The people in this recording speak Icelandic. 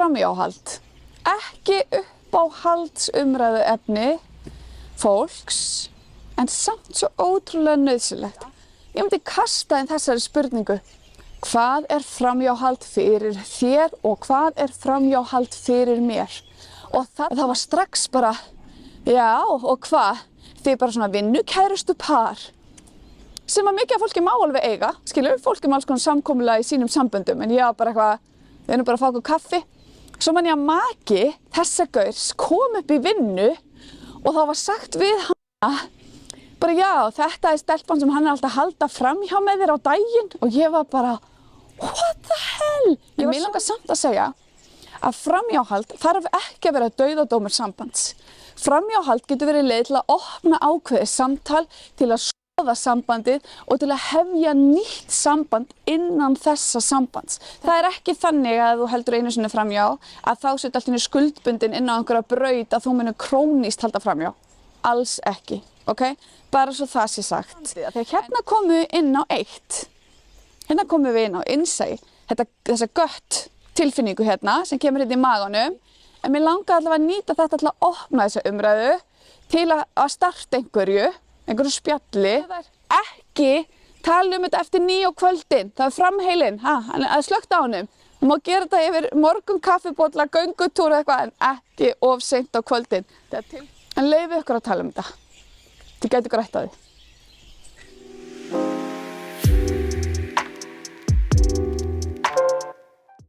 framhjáhald, ekki uppáhaldsumræðuefni fólks, en samt svo ótrúlega nauðsynlegt. Ég myndi kasta inn þessari spurningu. Hvað er framhjáhald fyrir þér og hvað er framhjáhald fyrir mér? Og það var strax bara, já, og hvað? Þið bara svona vinnukærustu par sem að mikið af fólki má alveg eiga, skilur, fólk alls konar samkomulag í sínum samböndum, en ég var bara eitthvað, við erum bara að fá okkur kaffi. Svo man ég að maki þessa gaurs kom upp í vinnu og þá var sagt við hana, bara já, þetta er stelpan sem hann er alltaf að halda framhjá með þér á daginn og ég var bara, what the hell? En mér langar samt að segja að framhjáhald þarf ekki að vera dauðadómur sambands. Framhjáhald getur verið leið til að opna ákveðið samtal, til að skoða sambandið og til að hefja nýtt samband innan þessa sambands. Það er ekki þannig að þú heldur einu sinni framhjá að þá setja allt í einu skuldbundin inn á einhverja braut að þú munir krónískt halda framhjá. Alls ekki, ok? Bara svo það sé sagt. Þegar hérna komum við inn á eitt. Hérna komum við inn á innsæi, þessa gött tilfinningu hérna sem kemur hérna í maganum. En mér langar allavega að nýta þetta til að opna þessa umræðu til að starta einhverju spjalli. Ekki tala um þetta eftir 9 á kvöldin, það er framheilinn, að slökkta á honum. Þú má gera þetta yfir morgun kaffibolla, göngutúr eða eitthvað, en ekki of seint á kvöldin. En leyfið ykkur að tala um þetta. Þið gætu ykkur rætt á því.